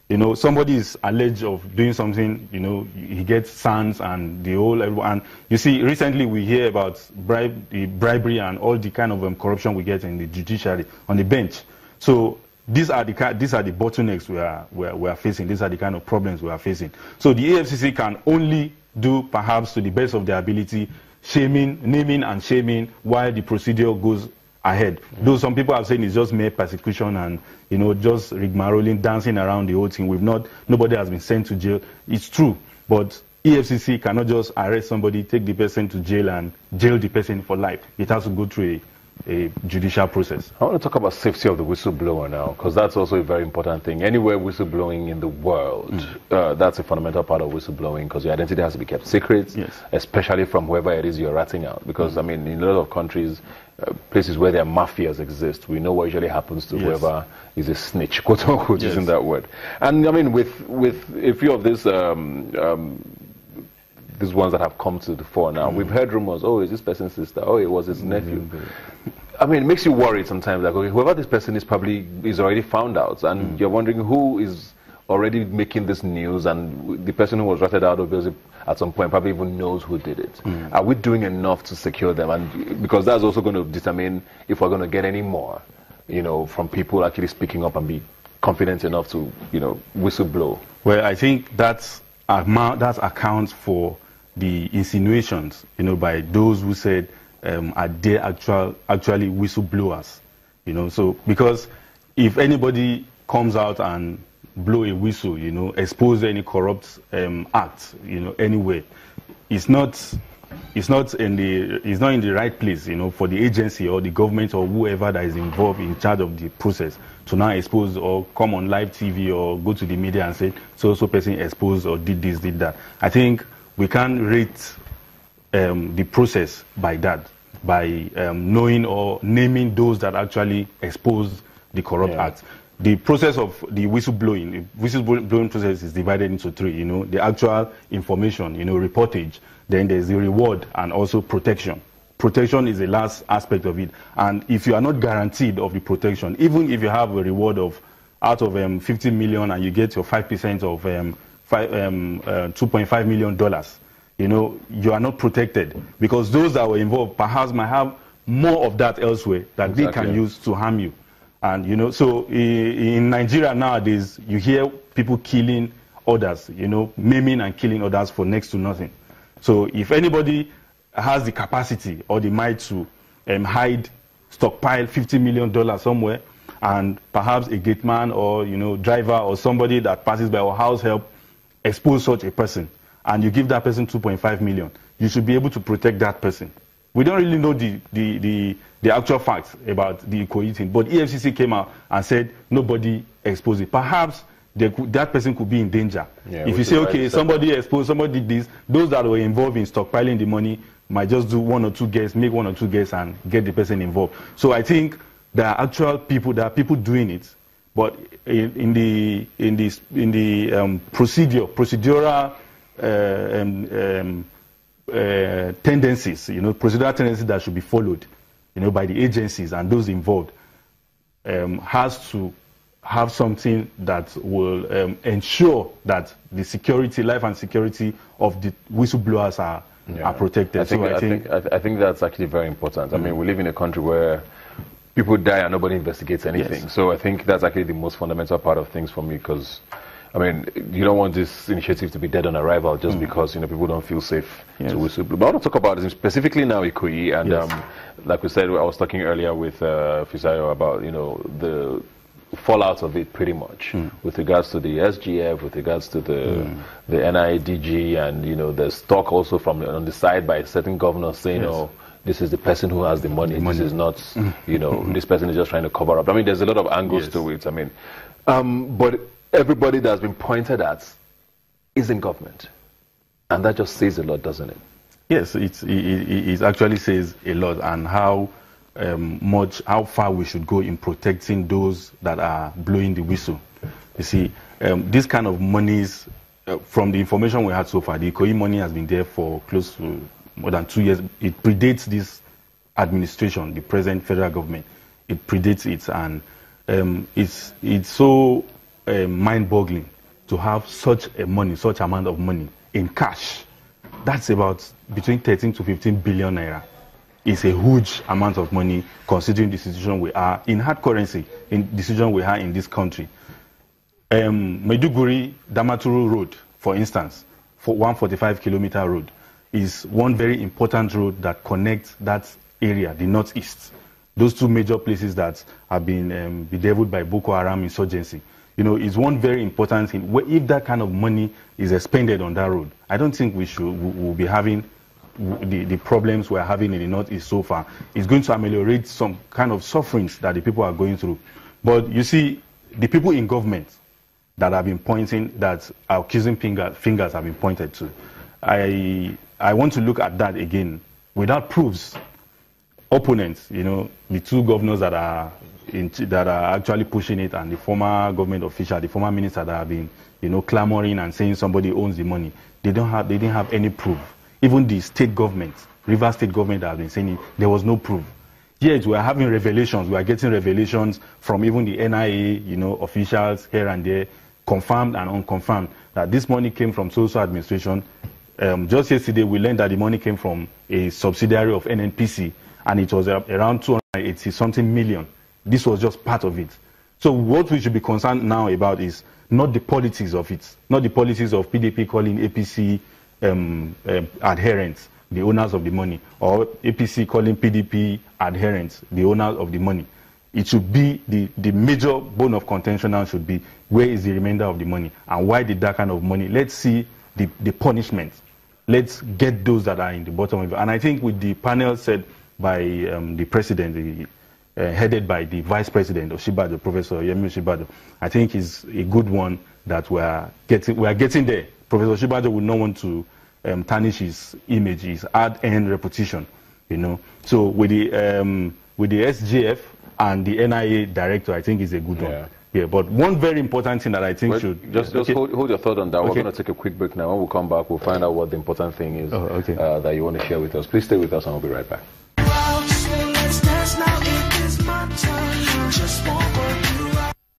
You know, somebody is alleged of doing something, you know, he gets SANS and the whole, and you see, recently we hear about the bribery and all the kind of corruption we get in the judiciary, on the bench. So these are the bottlenecks we are facing. These are the kind of problems we are facing. So the EFCC can only do, perhaps to the best of their ability, naming and shaming while the procedure goes ahead. Though some people are saying it's just mere persecution and, you know, just rigmaroling, dancing around the whole thing. Nobody has been sent to jail. It's true, but EFCC cannot just arrest somebody, take the person to jail and jail the person for life. It has to go through a judicial process. I want to talk about safety of the whistleblower now, because that's also a very important thing. Anywhere whistleblowing in the world, that's a fundamental part of whistleblowing, because your identity has to be kept secret, especially from whoever it is you're ratting out. Because, I mean, in a lot of countries, places where there are mafias exist, we know what usually happens to whoever is a snitch, quote unquote, using that word. And, I mean, with a few of these ones that have come to the fore now, we've heard rumors, oh, is this person's sister? Oh, it was his nephew. I mean, it makes you worried sometimes, like, okay, whoever this person is probably is already found out, and you're wondering who is already making this news, and the person who was ratted out of it at some point probably even knows who did it. Are we doing enough to secure them? And because that's also going to determine if we're going to get any more, you know, from people actually speaking up and be confident enough to, you know, whistleblow. Well, I think that accounts for the insinuations, you know, by those who said are they actually whistleblowers, you know. So because if anybody comes out and blow a whistle, you know, expose any corrupt act, you know, anywhere, it's not in the right place, you know, for the agency or the government or whoever that is involved in charge of the process to now expose or come on live TV or go to the media and say so person exposed or did this, did that. I think we can rate the process by that, by knowing or naming those that actually expose the corrupt acts. The process of the whistleblowing process is divided into three, you know, the actual information, you know, reportage, then there's the reward and also protection. Protection is the last aspect of it. And if you are not guaranteed of the protection, even if you have a reward of out of 50 million and you get your 5% of $2.5 million, you know, you are not protected because those that were involved perhaps might have more of that elsewhere that they can use to harm you. And, you know, so in Nigeria nowadays, you hear people killing others, you know, maiming and killing others for next to nothing. So if anybody has the capacity or the might to stockpile $50 million somewhere, and perhaps a gateman or, you know, driver or somebody that passes by or house help expose such a person, and you give that person 2.5 million, you should be able to protect that person. We don't really know the actual facts about the Ikoyi thing, but EFCC came out and said nobody exposed it. Perhaps that person could be in danger. If you say, okay, somebody exposed, somebody did this, those that were involved in stockpiling the money might just do one or two guesses, make one or two guesses and get the person involved. So I think there are actual people, there are people doing it, but in the procedural tendencies, you know, procedural tendencies that should be followed, you know, by the agencies and those involved, has to have something that will ensure that the security, life and security of the whistleblowers are protected. I think that's actually very important. I mean, we live in a country where people die and nobody investigates anything. So I think that's actually the most fundamental part of things for me, because I mean, you don't want this initiative to be dead on arrival just because, you know, people don't feel safe to whistleblow. But I want to talk about this specifically now, Ikoyi, and like we said, I was talking earlier with Fisayo about, you know, the fallout of it pretty much with regards to the SGF, with regards to the NIDG, and, you know, there's talk also from on the side by certain governors saying, oh, this is the person who has the money. This is not, you know, this person is just trying to cover up. I mean, there's a lot of angles to it. I mean, but everybody that's been pointed at is in government, and that just says a lot, doesn't it? Yes, it actually says a lot, and how far we should go in protecting those that are blowing the whistle. You see, this kind of monies, from the information we had so far, the Ikoyi money has been there for close to more than 2 years. It predates this administration, the present federal government. It predates it, and it's so mind-boggling to have such amount of money in cash. That's about between 13 to 15 billion naira. It's a huge amount of money considering the situation we are in hard currency, in the situation we are in this country. Maiduguri Damaturu Road, for instance, for 145-kilometer road, is one very important road that connects that area, the northeast. Those two major places that have been bedeviled by Boko Haram insurgency. You know, it's one very important thing. If that kind of money is expended on that road, I don't think we'll be having the problems we're having in the northeast so far. It's going to ameliorate some kind of sufferings that the people are going through. But you see, the people in government that have been pointing, that are accusing fingers have been pointed to. I want to look at that again without proofs. Opponents, you know, the two governors that are actually pushing it, and the former government official, the former minister that have been, you know, clamoring and saying somebody owns the money. They didn't have any proof. Even the state government, Rivers State government, that have been saying it, there was no proof. Yet we are having revelations. We are getting revelations from even the NIA, you know, officials here and there, confirmed and unconfirmed, that this money came from social administration. Just yesterday, we learned that the money came from a subsidiary of NNPC, and it was around 280-something million. This was just part of it. So what we should be concerned now about is not the politics of it, not the policies of PDP calling APC adherents the owners of the money, or APC calling PDP adherents the owners of the money. It should be the major bone of contention now should be, where is the remainder of the money, and why did that kind of money? Let's see the punishment. Let's get those that are in the bottom of it. And I think with the panel said by the president, headed by the vice president of Shibado, Professor Yemi Shibado, I think is a good one that we are getting there. Professor Shibado would not want to tarnish his image, his hard-earned reputation, you know. So with the SGF and the NIA director, I think is a good one. Yeah, but one very important thing that I think should... Just hold your thought on that. Okay. We're going to take a quick break now. When we come back, we'll find out what the important thing is that you want to share with us. Please stay with us and we'll be right back.